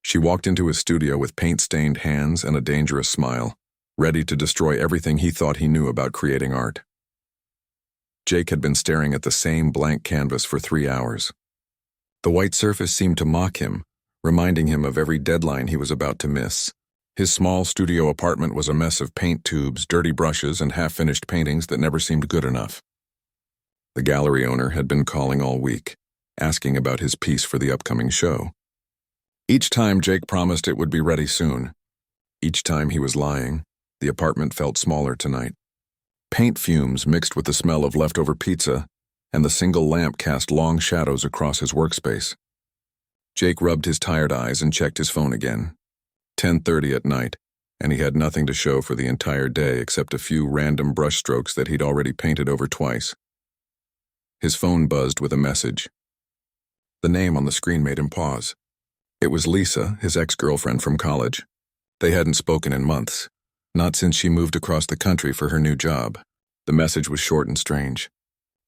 She walked into his studio with paint-stained hands and a dangerous smile, ready to destroy everything he thought he knew about creating art. Jake had been staring at the same blank canvas for 3 hours. The white surface seemed to mock him, reminding him of every deadline he was about to miss. His small studio apartment was a mess of paint tubes, dirty brushes, and half-finished paintings that never seemed good enough. The gallery owner had been calling all week, asking about his piece for the upcoming show. Each time Jake promised it would be ready soon. Each time he was lying, the apartment felt smaller tonight. Paint fumes mixed with the smell of leftover pizza, and the single lamp cast long shadows across his workspace. Jake rubbed his tired eyes and checked his phone again. 10:30 at night, and he had nothing to show for the entire day except a few random brushstrokes that he'd already painted over twice. His phone buzzed with a message. The name on the screen made him pause. It was Lisa, his ex-girlfriend from college. They hadn't spoken in months, not since she moved across the country for her new job. The message was short and strange.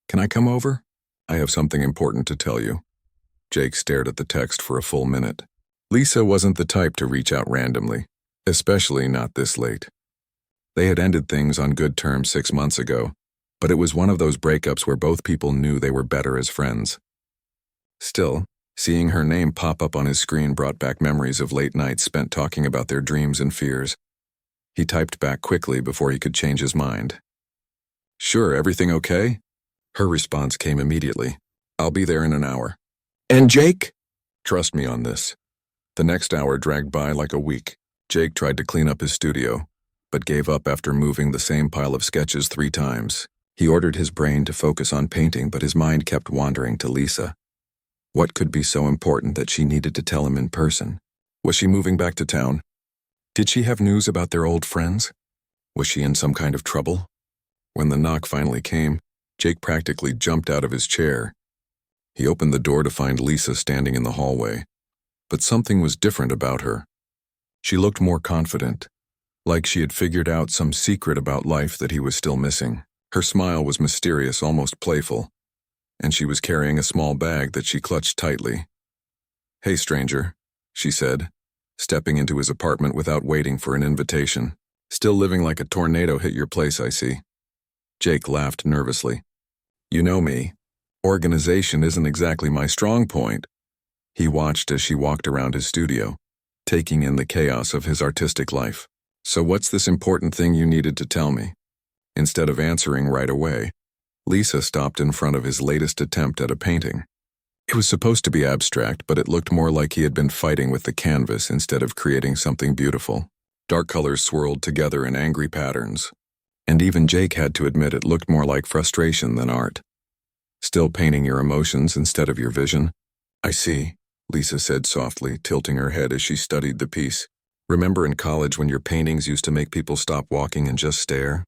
"Can I come over? I have something important to tell you." Jake stared at the text for a full minute. Lisa wasn't the type to reach out randomly, especially not this late. They had ended things on good terms 6 months ago, but it was one of those breakups where both people knew they were better as friends. Still, seeing her name pop up on his screen brought back memories of late nights spent talking about their dreams and fears. He typed back quickly before he could change his mind. "Sure, everything okay?" Her response came immediately. "I'll be there in an hour." "And Jake?" "Trust me on this." The next hour dragged by like a week. Jake tried to clean up his studio, but gave up after moving the same pile of sketches 3 times. He ordered his brain to focus on painting, but his mind kept wandering to Lisa. What could be so important that she needed to tell him in person? Was she moving back to town? Did she have news about their old friends? Was she in some kind of trouble? When the knock finally came, Jake practically jumped out of his chair. He opened the door to find Lisa standing in the hallway. But something was different about her. She looked more confident, like she had figured out some secret about life that he was still missing. Her smile was mysterious, almost playful, and she was carrying a small bag that she clutched tightly. "Hey, stranger," she said, stepping into his apartment without waiting for an invitation. "Still living like a tornado hit your place, I see." Jake laughed nervously. "You know me. Organization isn't exactly my strong point." He watched as she walked around his studio, taking in the chaos of his artistic life. "So what's this important thing you needed to tell me?" Instead of answering right away, Lisa stopped in front of his latest attempt at a painting. It was supposed to be abstract, but it looked more like he had been fighting with the canvas instead of creating something beautiful. Dark colors swirled together in angry patterns, and even Jake had to admit it looked more like frustration than art. "Still painting your emotions instead of your vision?" "I see," Lisa said softly, tilting her head as she studied the piece. "Remember in college when your paintings used to make people stop walking and just stare?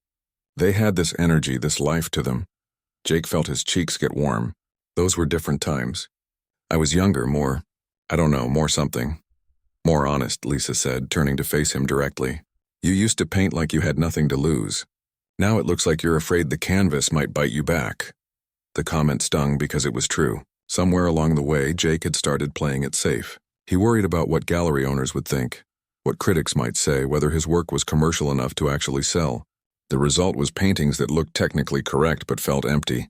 They had this energy, this life to them." Jake felt his cheeks get warm. Those were different times. "I was younger, more something. More honest," Lisa said, turning to face him directly. "You used to paint like you had nothing to lose. Now it looks like you're afraid the canvas might bite you back." The comment stung because it was true. Somewhere along the way, Jake had started playing it safe. He worried about what gallery owners would think, what critics might say, whether his work was commercial enough to actually sell. The result was paintings that looked technically correct but felt empty,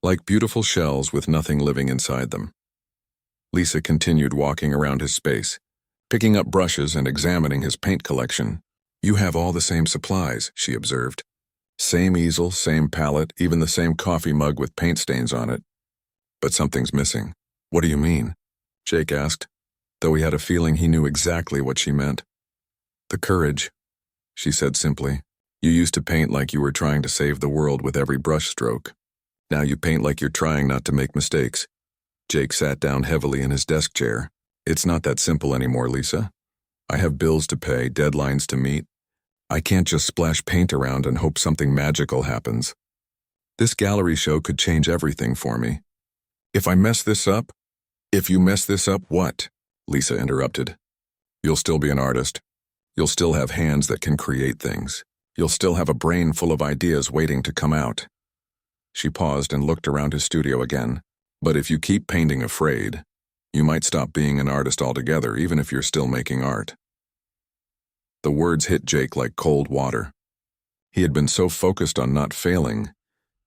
like beautiful shells with nothing living inside them. Lisa continued walking around his space, picking up brushes and examining his paint collection. "You have all the same supplies," she observed. "Same easel, same palette, even the same coffee mug with paint stains on it. But something's missing." "What do you mean?" Jake asked, though he had a feeling he knew exactly what she meant. "The courage," she said simply. "You used to paint like you were trying to save the world with every brush stroke. Now you paint like you're trying not to make mistakes." Jake sat down heavily in his desk chair. "It's not that simple anymore, Lisa. I have bills to pay, deadlines to meet. I can't just splash paint around and hope something magical happens. This gallery show could change everything for me. If I mess this up?" "If you mess this up, what?" Lisa interrupted. "You'll still be an artist. You'll still have hands that can create things. You'll still have a brain full of ideas waiting to come out." She paused and looked around his studio again. "But if you keep painting afraid, You might stop being an artist altogether, even if you're still making art. The words hit Jake like cold water. He had been so focused on not failing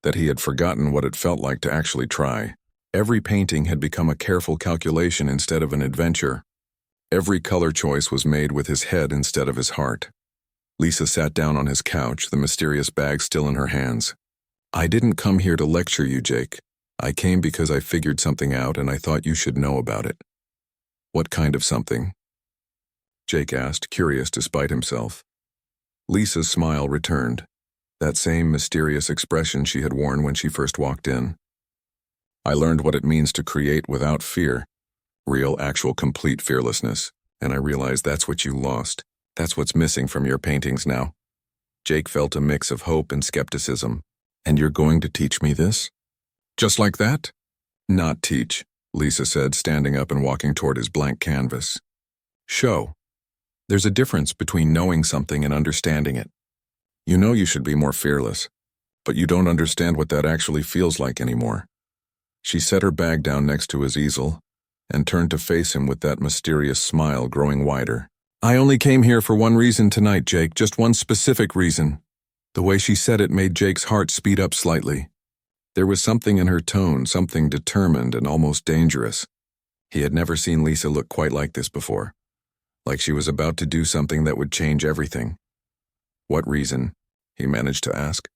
that he had forgotten what it felt like to actually try. Every painting had become a careful calculation instead of an adventure. Every color choice was made with his head instead of his heart. Lisa sat down on his couch, the mysterious bag still in her hands. I didn't come here to lecture you, Jake. I came because I figured something out and I thought you should know about it. What kind of something? Jake asked, curious despite himself. Lisa's smile returned, that same mysterious expression she had worn when she first walked in. I learned what it means to create without fear, real, actual, complete fearlessness, and I realized that's what you lost. That's what's missing from your paintings now. Jake felt a mix of hope and skepticism. And you're going to teach me this? Just like that? Not teach, Lisa said, standing up and walking toward his blank canvas. Show. There's a difference between knowing something and understanding it. You know you should be more fearless, but you don't understand what that actually feels like anymore. She set her bag down next to his easel and turned to face him with that mysterious smile growing wider. I only came here for one reason tonight, Jake, just one specific reason. The way she said it made Jake's heart speed up slightly. There was something in her tone, something determined and almost dangerous. He had never seen Lisa look quite like this before, like she was about to do something that would change everything. What reason? He managed to ask.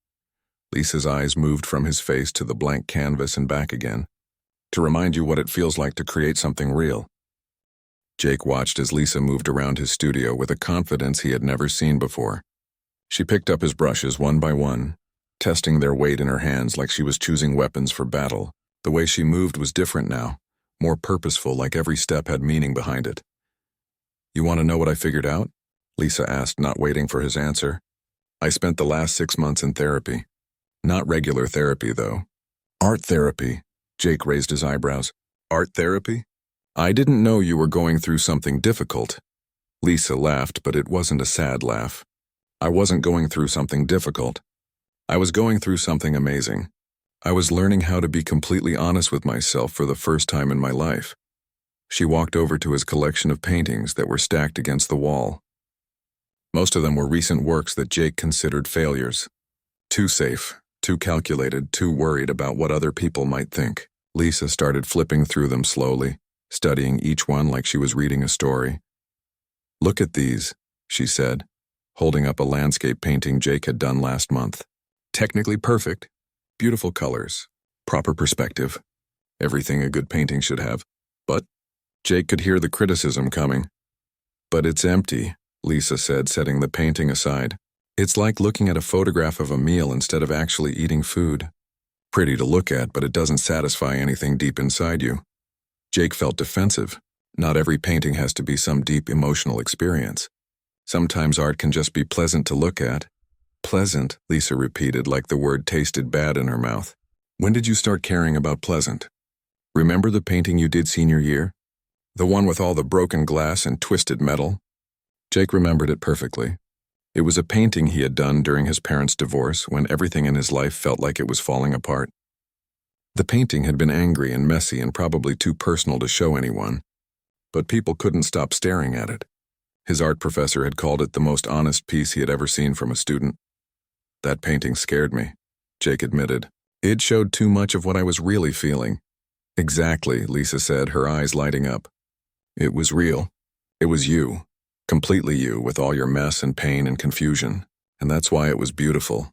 Lisa's eyes moved from his face to the blank canvas and back again. To remind you what it feels like to create something real. Jake watched as Lisa moved around his studio with a confidence he had never seen before. She picked up his brushes one by one, testing their weight in her hands like she was choosing weapons for battle. The way she moved was different now, more purposeful, like every step had meaning behind it. You want to know what I figured out? Lisa asked, not waiting for his answer. I spent the last 6 months in therapy. Not regular therapy, though. Art therapy. Jake raised his eyebrows. Art therapy? I didn't know you were going through something difficult. Lisa laughed, but it wasn't a sad laugh. I wasn't going through something difficult. I was going through something amazing. I was learning how to be completely honest with myself for the first time in my life. She walked over to his collection of paintings that were stacked against the wall. Most of them were recent works that Jake considered failures. Too safe, too calculated, too worried about what other people might think. Lisa started flipping through them slowly, studying each one like she was reading a story. Look at these, she said, holding up a landscape painting Jake had done last month. Technically perfect, beautiful colors, proper perspective, everything a good painting should have. But Jake could hear the criticism coming. But it's empty, Lisa said, setting the painting aside. It's like looking at a photograph of a meal instead of actually eating food. Pretty to look at, but it doesn't satisfy anything deep inside you. Jake felt defensive. Not every painting has to be some deep emotional experience. Sometimes art can just be pleasant to look at. Pleasant, Lisa repeated like the word tasted bad in her mouth. When did you start caring about pleasant? Remember the painting you did senior year? The one with all the broken glass and twisted metal? Jake remembered it perfectly. It was a painting he had done during his parents' divorce when everything in his life felt like it was falling apart. The painting had been angry and messy and probably too personal to show anyone, but people couldn't stop staring at it. His art professor had called it the most honest piece he had ever seen from a student. That painting scared me, Jake admitted. It showed too much of what I was really feeling. Exactly, Lisa said, her eyes lighting up. It was real. It was you. Completely you, with all your mess and pain and confusion. And that's why it was beautiful.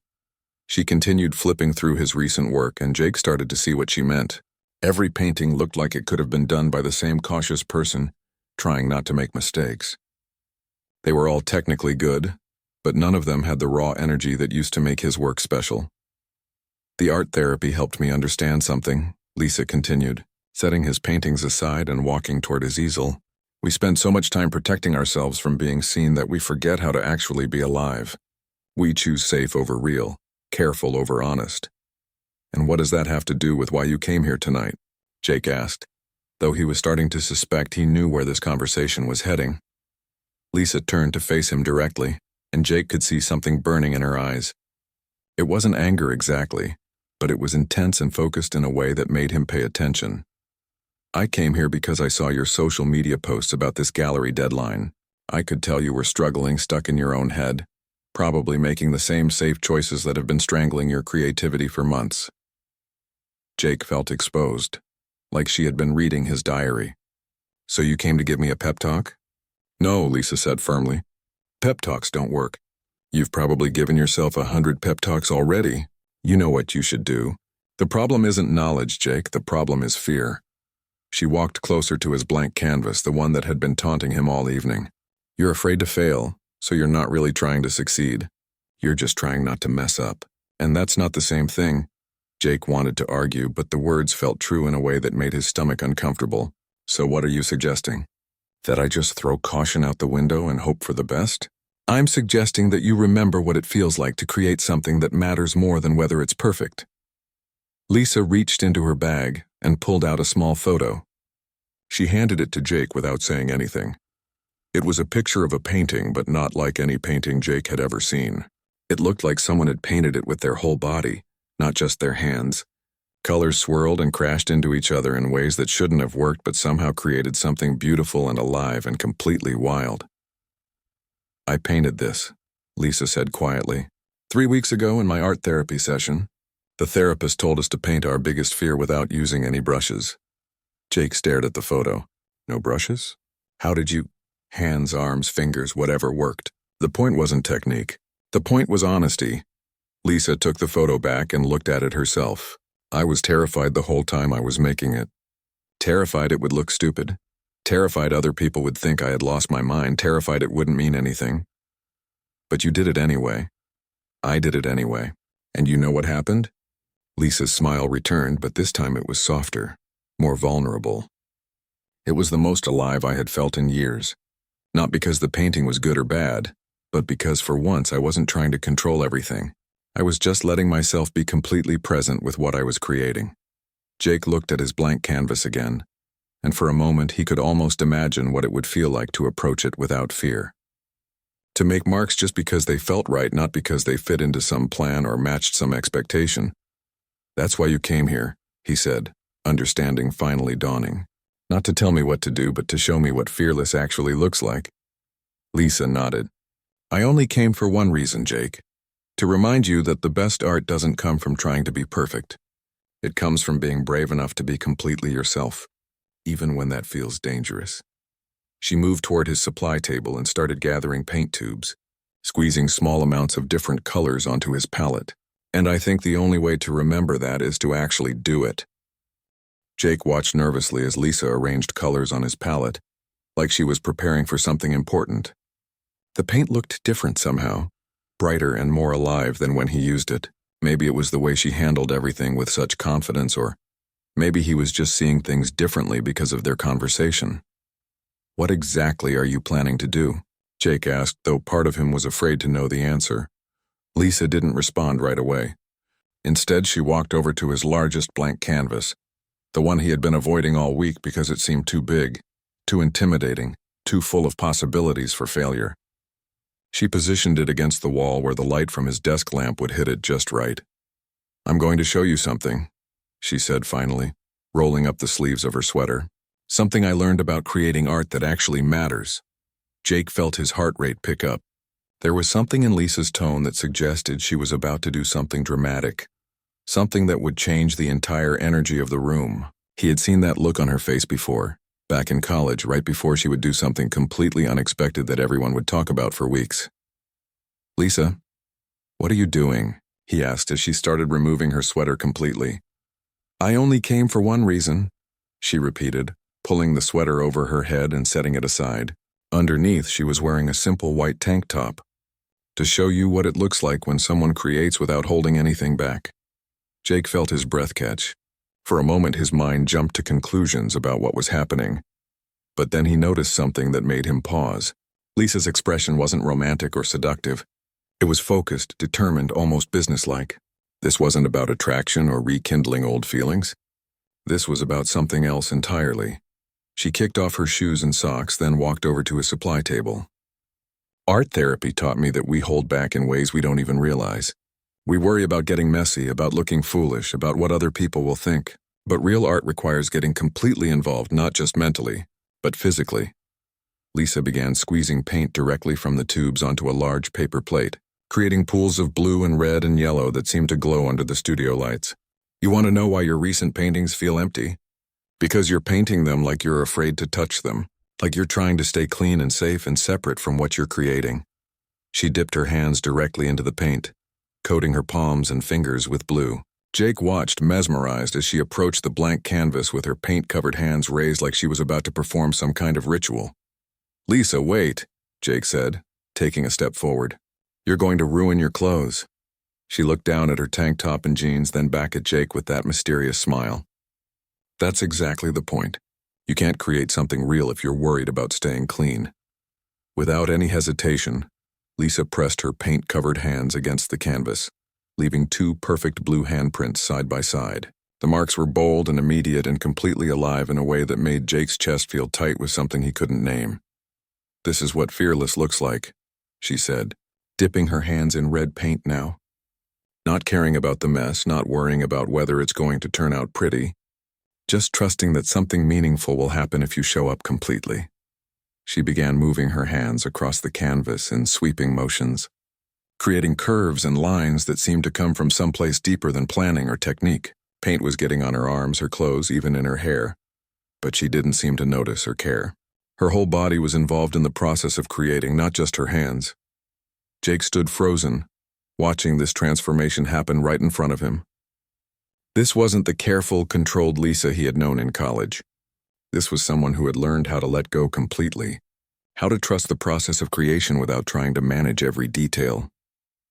She continued flipping through his recent work, and Jake started to see what she meant. Every painting looked like it could have been done by the same cautious person, trying not to make mistakes. They were all technically good, but none of them had the raw energy that used to make his work special. The art therapy helped me understand something, Lisa continued, setting his paintings aside and walking toward his easel. We spend so much time protecting ourselves from being seen that we forget how to actually be alive. We choose safe over real, careful over honest. And what does that have to do with why you came here tonight? Jake asked, though he was starting to suspect he knew where this conversation was heading. Lisa turned to face him directly, and Jake could see something burning in her eyes. It wasn't anger exactly, but it was intense and focused in a way that made him pay attention. I came here because I saw your social media posts about this gallery deadline. I could tell you were struggling, stuck in your own head, probably making the same safe choices that have been strangling your creativity for months. Jake felt exposed, like she had been reading his diary. So you came to give me a pep talk? No, Lisa said firmly. Pep talks don't work. You've probably given yourself 100 pep talks already. You know what you should do. The problem isn't knowledge, Jake. The problem is fear. She walked closer to his blank canvas, the one that had been taunting him all evening. You're afraid to fail, so you're not really trying to succeed. You're just trying not to mess up. And that's not the same thing. Jake wanted to argue, but the words felt true in a way that made his stomach uncomfortable. So what are you suggesting? That I just throw caution out the window and hope for the best? I'm suggesting that you remember what it feels like to create something that matters more than whether it's perfect. Lisa reached into her bag and pulled out a small photo. She handed it to Jake without saying anything. It was a picture of a painting, but not like any painting Jake had ever seen. It looked like someone had painted it with their whole body, not just their hands. Colors swirled and crashed into each other in ways that shouldn't have worked but somehow created something beautiful and alive and completely wild. I painted this, Lisa said quietly. 3 weeks ago in my art therapy session, the therapist told us to paint our biggest fear without using any brushes. Jake stared at the photo. No brushes? How did you? Hands, arms, fingers, whatever worked. The point wasn't technique. The point was honesty. Lisa took the photo back and looked at it herself. I was terrified the whole time I was making it. Terrified it would look stupid. Terrified other people would think I had lost my mind. Terrified it wouldn't mean anything. But you did it anyway. I did it anyway. And you know what happened? Lisa's smile returned, but this time it was softer, more vulnerable. It was the most alive I had felt in years. Not because the painting was good or bad, but because for once I wasn't trying to control everything. I was just letting myself be completely present with what I was creating. Jake looked at his blank canvas again, and for a moment he could almost imagine what it would feel like to approach it without fear. To make marks just because they felt right, not because they fit into some plan or matched some expectation. That's why you came here, he said, understanding finally dawning. Not to tell me what to do, but to show me what fearless actually looks like. Lisa nodded. I only came for one reason, Jake. To remind you that the best art doesn't come from trying to be perfect. It comes from being brave enough to be completely yourself, even when that feels dangerous. She moved toward his supply table and started gathering paint tubes, squeezing small amounts of different colors onto his palette. And I think the only way to remember that is to actually do it. Jake watched nervously as Lisa arranged colors on his palette, like she was preparing for something important. The paint looked different somehow, brighter and more alive than when he used it. Maybe it was the way she handled everything with such confidence, or maybe he was just seeing things differently because of their conversation. What exactly are you planning to do? Jake asked, though part of him was afraid to know the answer. Lisa didn't respond right away. Instead, she walked over to his largest blank canvas, the one he had been avoiding all week because it seemed too big, too intimidating, too full of possibilities for failure. She positioned it against the wall where the light from his desk lamp would hit it just right. I'm going to show you something, she said finally, rolling up the sleeves of her sweater. Something I learned about creating art that actually matters. Jake felt his heart rate pick up. There was something in Lisa's tone that suggested she was about to do something dramatic, something that would change the entire energy of the room. He had seen that look on her face before, back in college, right before she would do something completely unexpected that everyone would talk about for weeks. Lisa, what are you doing? He asked as she started removing her sweater completely. I only came for one reason, she repeated, pulling the sweater over her head and setting it aside. Underneath, she was wearing a simple white tank top. To show you what it looks like when someone creates without holding anything back. Jake felt his breath catch. For a moment, his mind jumped to conclusions about what was happening. But then he noticed something that made him pause. Lisa's expression wasn't romantic or seductive. It was focused, determined, almost businesslike. This wasn't about attraction or rekindling old feelings. This was about something else entirely. She kicked off her shoes and socks, then walked over to his supply table. Art therapy taught me that we hold back in ways we don't even realize. We worry about getting messy, about looking foolish, about what other people will think. But real art requires getting completely involved, not just mentally, but physically. Lisa began squeezing paint directly from the tubes onto a large paper plate, creating pools of blue and red and yellow that seemed to glow under the studio lights. You want to know why your recent paintings feel empty? Because you're painting them like you're afraid to touch them, like you're trying to stay clean and safe and separate from what you're creating. She dipped her hands directly into the paint, coating her palms and fingers with blue. Jake watched, mesmerized, as she approached the blank canvas with her paint-covered hands raised like she was about to perform some kind of ritual. "Lisa, wait," Jake said, taking a step forward. "You're going to ruin your clothes." She looked down at her tank top and jeans, then back at Jake with that mysterious smile. "That's exactly the point. You can't create something real if you're worried about staying clean." Without any hesitation, Lisa pressed her paint-covered hands against the canvas, leaving two perfect blue handprints side by side. The marks were bold and immediate and completely alive in a way that made Jake's chest feel tight with something he couldn't name. "This is what fearless looks like," she said, dipping her hands in red paint now. Not caring about the mess, not worrying about whether it's going to turn out pretty, just trusting that something meaningful will happen if you show up completely. She began moving her hands across the canvas in sweeping motions, creating curves and lines that seemed to come from someplace deeper than planning or technique. Paint was getting on her arms, her clothes, even in her hair, but she didn't seem to notice or care. Her whole body was involved in the process of creating, not just her hands. Jake stood frozen, watching this transformation happen right in front of him. This wasn't the careful, controlled Lisa he had known in college. This was someone who had learned how to let go completely, how to trust the process of creation without trying to manage every detail.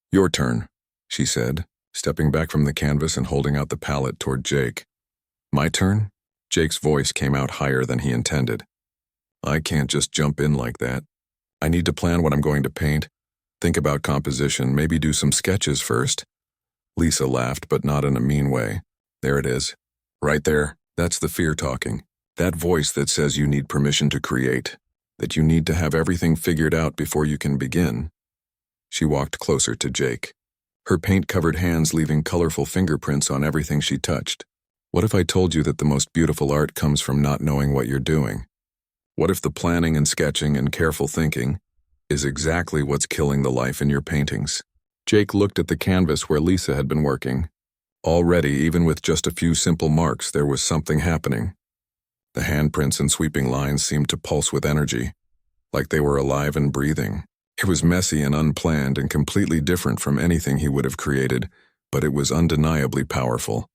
"Your turn," she said, stepping back from the canvas and holding out the palette toward Jake. "My turn?" Jake's voice came out higher than he intended. "I can't just jump in like that. I need to plan what I'm going to paint, think about composition, maybe do some sketches first." Lisa laughed, but not in a mean way. "There it is. Right there. That's the fear talking. That voice that says you need permission to create, that you need to have everything figured out before you can begin." She walked closer to Jake, her paint-covered hands leaving colorful fingerprints on everything she touched. "What if I told you that the most beautiful art comes from not knowing what you're doing? What if the planning and sketching and careful thinking is exactly what's killing the life in your paintings?" Jake looked at the canvas where Lisa had been working. Already, even with just a few simple marks, there was something happening. The handprints and sweeping lines seemed to pulse with energy, like they were alive and breathing. It was messy and unplanned and completely different from anything he would have created, but it was undeniably powerful.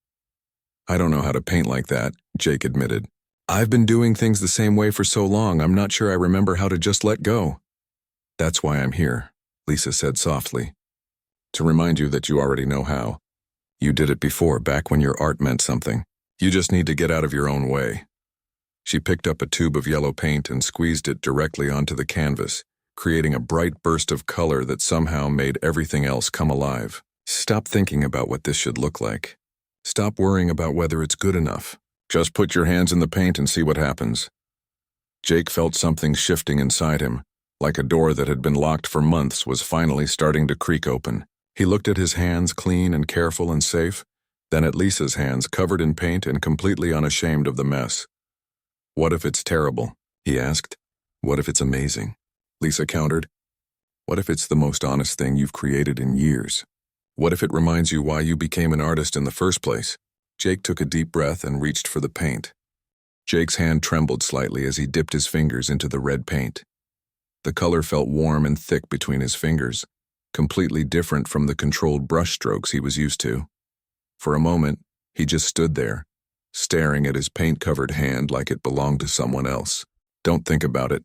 "I don't know how to paint like that," Jake admitted. "I've been doing things the same way for so long, I'm not sure I remember how to just let go." "That's why I'm here," Lisa said softly. "To remind you that you already know how. You did it before, back when your art meant something. You just need to get out of your own way." She picked up a tube of yellow paint and squeezed it directly onto the canvas, creating a bright burst of color that somehow made everything else come alive. "Stop thinking about what this should look like. Stop worrying about whether it's good enough. Just put your hands in the paint and see what happens." Jake felt something shifting inside him, like a door that had been locked for months was finally starting to creak open. He looked at his hands, clean and careful and safe, then at Lisa's hands, covered in paint and completely unashamed of the mess. "What if it's terrible?" he asked. "What if it's amazing?" Lisa countered. "What if it's the most honest thing you've created in years? What if it reminds you why you became an artist in the first place?" Jake took a deep breath and reached for the paint. Jake's hand trembled slightly as he dipped his fingers into the red paint. The color felt warm and thick between his fingers, completely different from the controlled brush strokes he was used to. For a moment, he just stood there, staring at his paint-covered hand like it belonged to someone else. "Don't think about it,"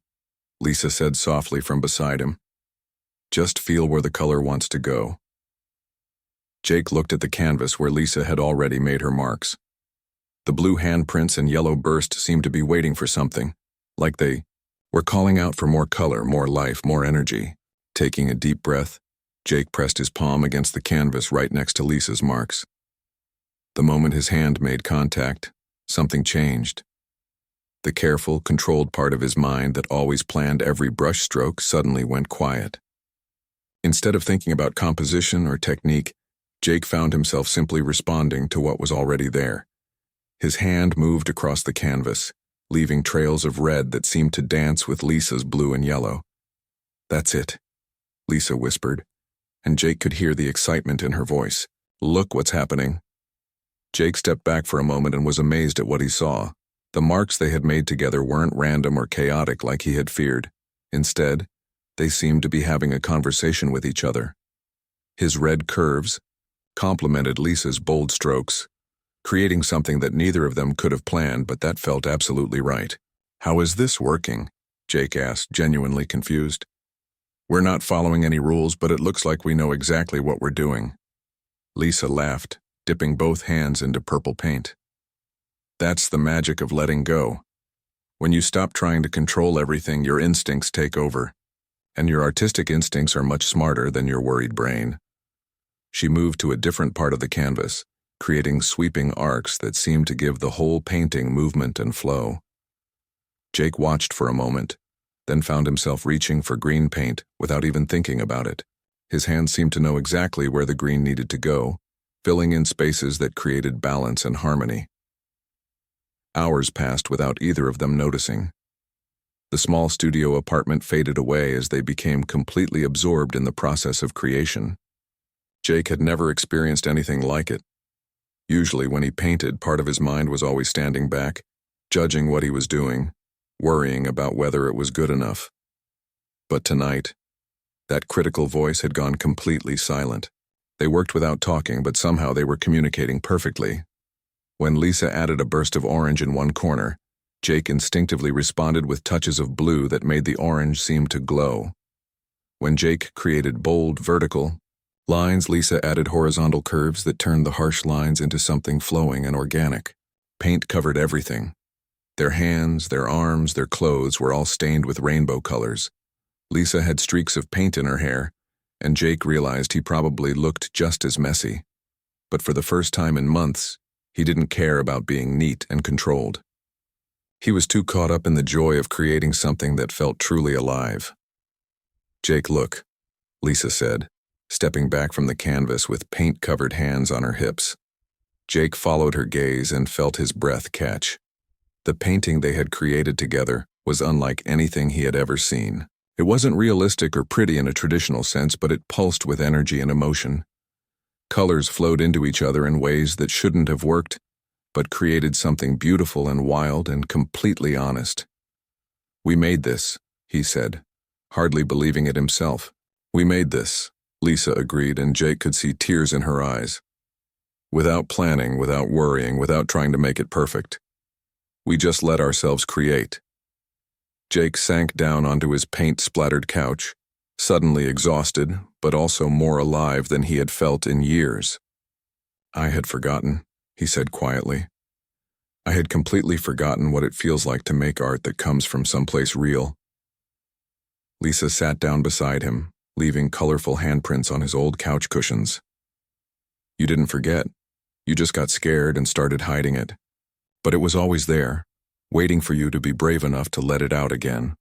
Lisa said softly from beside him. "Just feel where the color wants to go." Jake looked at the canvas where Lisa had already made her marks. The blue handprints and yellow burst seemed to be waiting for something, like they were calling out for more color, more life, more energy. Taking a deep breath, Jake pressed his palm against the canvas right next to Lisa's marks. The moment his hand made contact, something changed. The careful, controlled part of his mind that always planned every brush stroke suddenly went quiet. Instead of thinking about composition or technique, Jake found himself simply responding to what was already there. His hand moved across the canvas, leaving trails of red that seemed to dance with Lisa's blue and yellow. "That's it," Lisa whispered, and Jake could hear the excitement in her voice. "Look what's happening." Jake stepped back for a moment and was amazed at what he saw. The marks they had made together weren't random or chaotic like he had feared. Instead, they seemed to be having a conversation with each other. His red curves complemented Lisa's bold strokes, creating something that neither of them could have planned, but that felt absolutely right. "How is this working?" Jake asked, genuinely confused. "We're not following any rules, but it looks like we know exactly what we're doing." Lisa laughed, dipping both hands into purple paint. "That's the magic of letting go. When you stop trying to control everything, your instincts take over. And your artistic instincts are much smarter than your worried brain." She moved to a different part of the canvas, creating sweeping arcs that seemed to give the whole painting movement and flow. Jake watched for a moment, then found himself reaching for green paint without even thinking about it. His hands seemed to know exactly where the green needed to go, filling in spaces that created balance and harmony. Hours passed without either of them noticing. The small studio apartment faded away as they became completely absorbed in the process of creation. Jake had never experienced anything like it. Usually when he painted, part of his mind was always standing back, judging what he was doing, worrying about whether it was good enough. But tonight, that critical voice had gone completely silent. They worked without talking, but somehow they were communicating perfectly. When Lisa added a burst of orange in one corner, Jake instinctively responded with touches of blue that made the orange seem to glow. When Jake created bold, vertical lines, Lisa added horizontal curves that turned the harsh lines into something flowing and organic. Paint covered everything. Their hands, their arms, their clothes were all stained with rainbow colors. Lisa had streaks of paint in her hair, and Jake realized he probably looked just as messy. But for the first time in months, he didn't care about being neat and controlled. He was too caught up in the joy of creating something that felt truly alive. "Jake, look," Lisa said, stepping back from the canvas with paint-covered hands on her hips. Jake followed her gaze and felt his breath catch. The painting they had created together was unlike anything he had ever seen. It wasn't realistic or pretty in a traditional sense, but it pulsed with energy and emotion. Colors flowed into each other in ways that shouldn't have worked, but created something beautiful and wild and completely honest. "We made this," he said, hardly believing it himself. "We made this," Lisa agreed, and Jake could see tears in her eyes. "Without planning, without worrying, without trying to make it perfect. We just let ourselves create." Jake sank down onto his paint-splattered couch, suddenly exhausted, but also more alive than he had felt in years. "I had forgotten," he said quietly. "I had completely forgotten what it feels like to make art that comes from someplace real." Lisa sat down beside him, leaving colorful handprints on his old couch cushions. "You didn't forget. You just got scared and started hiding it. But it was always there, waiting for you to be brave enough to let it out again."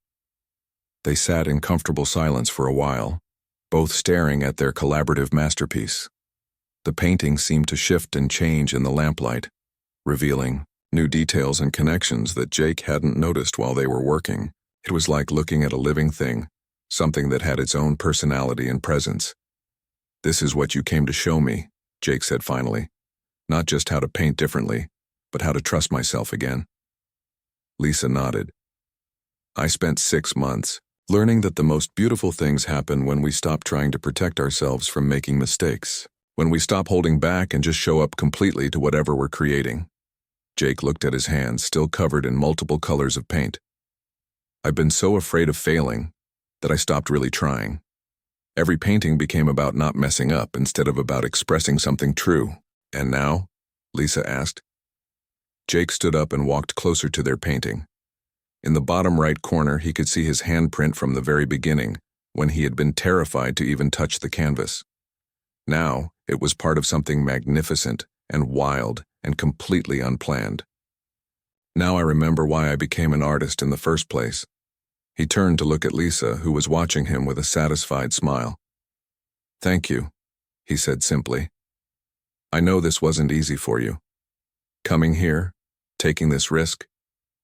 They sat in comfortable silence for a while, both staring at their collaborative masterpiece. The painting seemed to shift and change in the lamplight, revealing new details and connections that Jake hadn't noticed while they were working. It was like looking at a living thing, something that had its own personality and presence. "This is what you came to show me," Jake said finally. "Not just how to paint differently, but how to trust myself again." Lisa nodded. "I spent 6 months learning that the most beautiful things happen when we stop trying to protect ourselves from making mistakes, when we stop holding back and just show up completely to whatever we're creating." Jake looked at his hands, still covered in multiple colors of paint. "I've been so afraid of failing that I stopped really trying. Every painting became about not messing up instead of about expressing something true." "And now?" Lisa asked. Jake stood up and walked closer to their painting. In the bottom right corner, he could see his handprint from the very beginning, when he had been terrified to even touch the canvas. Now, it was part of something magnificent and wild and completely unplanned. "Now I remember why I became an artist in the first place." He turned to look at Lisa, who was watching him with a satisfied smile. "Thank you," he said simply. "I know this wasn't easy for you. Coming here, Taking this risk,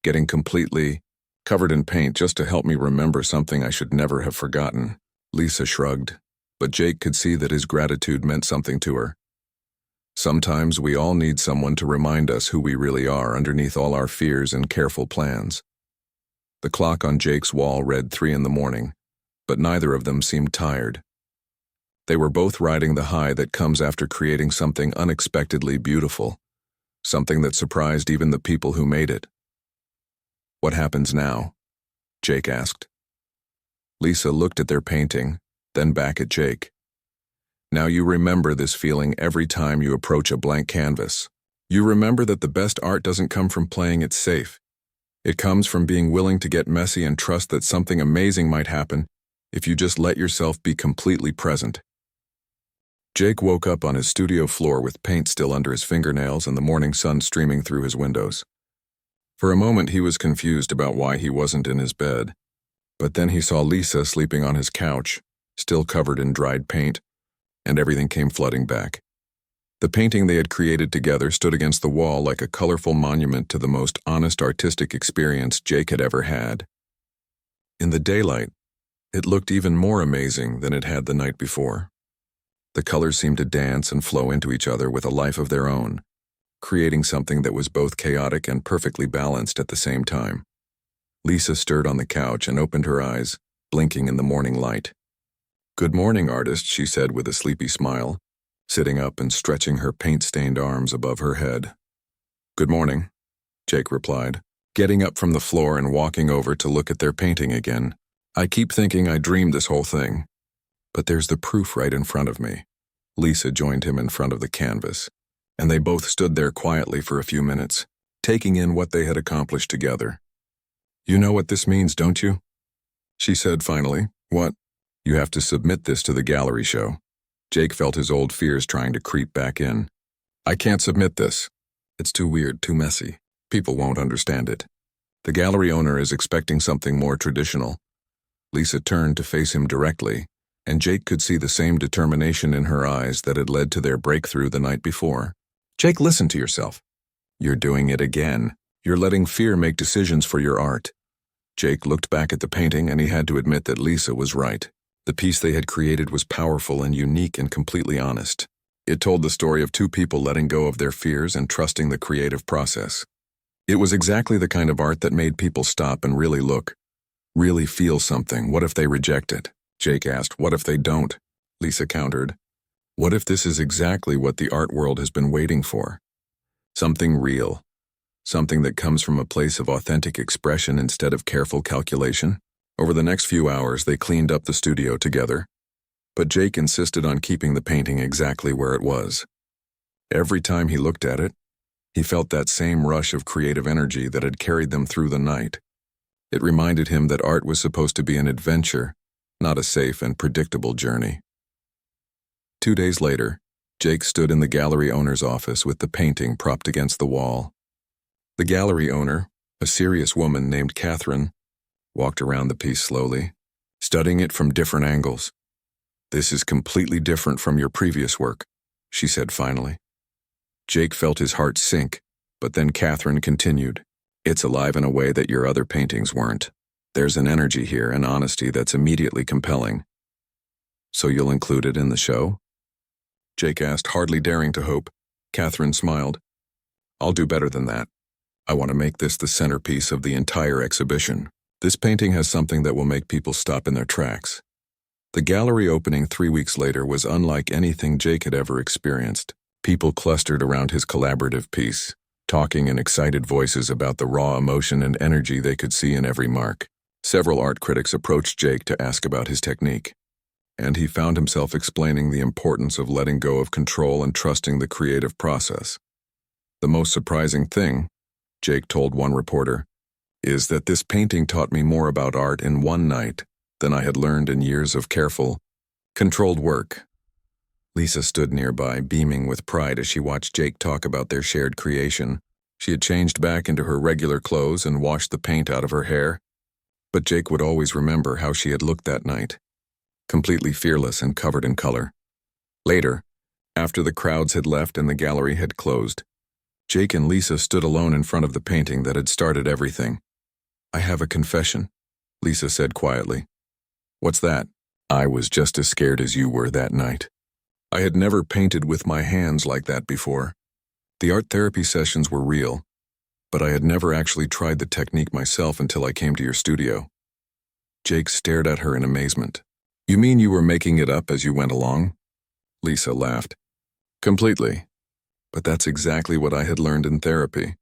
getting completely covered in paint just to help me remember something I should never have forgotten. Lisa shrugged, but Jake could see that his gratitude meant something to her. Sometimes we all need someone to remind us who we really are underneath all our fears and careful plans. The clock on Jake's wall read 3 in the morning, but neither of them seemed tired. They were both riding the high that comes after creating something unexpectedly beautiful, something that surprised even the people who made it. "What happens now?" Jake asked. Lisa looked at their painting, then back at Jake. "Now you remember this feeling every time you approach a blank canvas. You remember that the best art doesn't come from playing it safe. It comes from being willing to get messy and trust that something amazing might happen if you just let yourself be completely present." Jake woke up on his studio floor with paint still under his fingernails and the morning sun streaming through his windows. For a moment he was confused about why he wasn't in his bed, but then he saw Lisa sleeping on his couch, still covered in dried paint, and everything came flooding back. The painting they had created together stood against the wall like a colorful monument to the most honest artistic experience Jake had ever had. In the daylight, it looked even more amazing than it had the night before. The colors seemed to dance and flow into each other with a life of their own, creating something that was both chaotic and perfectly balanced at the same time. Lisa stirred on the couch and opened her eyes, blinking in the morning light. "Good morning, artist," she said with a sleepy smile, sitting up and stretching her paint-stained arms above her head. "Good morning," Jake replied, getting up from the floor and walking over to look at their painting again. "I keep thinking I dreamed this whole thing, but there's the proof right in front of me." Lisa joined him in front of the canvas, and they both stood there quietly for a few minutes, taking in what they had accomplished together. "You know what this means, don't you?" she said finally. "What?" "You have to submit this to the gallery show." Jake felt his old fears trying to creep back in. "I can't submit this. It's too weird, too messy. People won't understand it. The gallery owner is expecting something more traditional." Lisa turned to face him directly, and Jake could see the same determination in her eyes that had led to their breakthrough the night before. "Jake, listen to yourself. You're doing it again. You're letting fear make decisions for your art." Jake looked back at the painting and he had to admit that Lisa was right. The piece they had created was powerful and unique and completely honest. It told the story of two people letting go of their fears and trusting the creative process. It was exactly the kind of art that made people stop and really look, really feel something. "What if they reject it?" Jake asked. "What if they don't?" Lisa countered. "What if this is exactly what the art world has been waiting for? Something real. Something that comes from a place of authentic expression instead of careful calculation?" Over the next few hours, they cleaned up the studio together, but Jake insisted on keeping the painting exactly where it was. Every time he looked at it, he felt that same rush of creative energy that had carried them through the night. It reminded him that art was supposed to be an adventure, not a safe and predictable journey. 2 days later, Jake stood in the gallery owner's office with the painting propped against the wall. The gallery owner, a serious woman named Catherine, walked around the piece slowly, studying it from different angles. "This is completely different from your previous work," she said finally. Jake felt his heart sink, but then Catherine continued. "It's alive in a way that your other paintings weren't. There's an energy here and honesty that's immediately compelling." "So you'll include it in the show?" Jake asked, hardly daring to hope. Catherine smiled. "I'll do better than that. I want to make this the centerpiece of the entire exhibition. This painting has something that will make people stop in their tracks." The gallery opening 3 weeks later was unlike anything Jake had ever experienced. People clustered around his collaborative piece, talking in excited voices about the raw emotion and energy they could see in every mark. Several art critics approached Jake to ask about his technique, and he found himself explaining the importance of letting go of control and trusting the creative process. "The most surprising thing," Jake told one reporter, "is that this painting taught me more about art in one night than I had learned in years of careful, controlled work." Lisa stood nearby, beaming with pride as she watched Jake talk about their shared creation. She had changed back into her regular clothes and washed the paint out of her hair, but Jake would always remember how she had looked that night, completely fearless and covered in color. Later, after the crowds had left and the gallery had closed, Jake and Lisa stood alone in front of the painting that had started everything. "I have a confession," Lisa said quietly. "What's that?" "I was just as scared as you were that night. I had never painted with my hands like that before. The art therapy sessions were real, but I had never actually tried the technique myself until I came to your studio." Jake stared at her in amazement. "You mean you were making it up as you went along?" Lisa laughed. "Completely. But that's exactly what I had learned in therapy.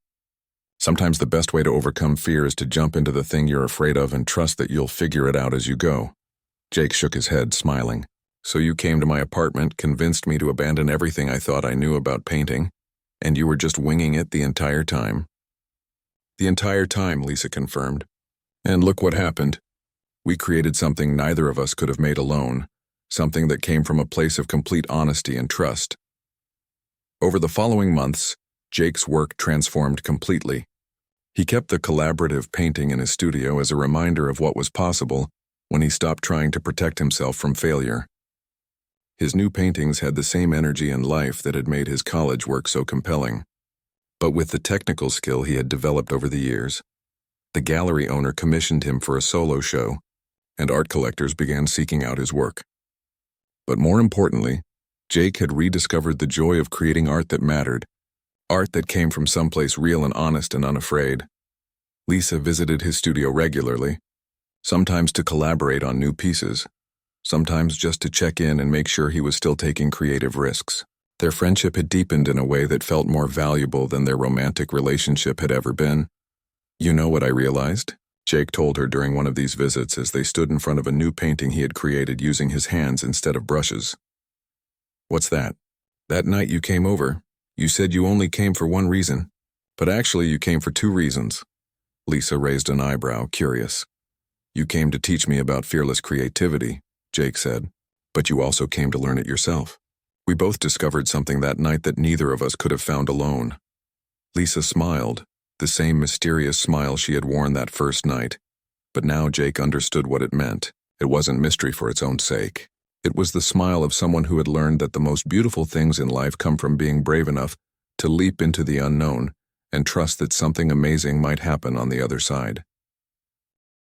Sometimes the best way to overcome fear is to jump into the thing you're afraid of and trust that you'll figure it out as you go." Jake shook his head, smiling. "So you came to my apartment, convinced me to abandon everything I thought I knew about painting, and you were just winging it the entire time?" "The entire time," Lisa confirmed. "And look what happened. We created something neither of us could have made alone, something that came from a place of complete honesty and trust." Over the following months, Jake's work transformed completely. He kept the collaborative painting in his studio as a reminder of what was possible when he stopped trying to protect himself from failure. His new paintings had the same energy and life that had made his college work so compelling. But with the technical skill he had developed over the years, the gallery owner commissioned him for a solo show, and art collectors began seeking out his work. But more importantly, Jake had rediscovered the joy of creating art that mattered, art that came from someplace real and honest and unafraid. Lisa visited his studio regularly, sometimes to collaborate on new pieces, sometimes just to check in and make sure he was still taking creative risks. Their friendship had deepened in a way that felt more valuable than their romantic relationship had ever been. "You know what I realized?" Jake told her during one of these visits as they stood in front of a new painting he had created using his hands instead of brushes. "What's that?" "That night you came over, you said you only came for one reason, but actually you came for two reasons." Lisa raised an eyebrow, curious. "You came to teach me about fearless creativity," Jake said, "but you also came to learn it yourself. We both discovered something that night that neither of us could have found alone." Lisa smiled, the same mysterious smile she had worn that first night, but now Jake understood what it meant. It wasn't mystery for its own sake. It was the smile of someone who had learned that the most beautiful things in life come from being brave enough to leap into the unknown and trust that something amazing might happen on the other side.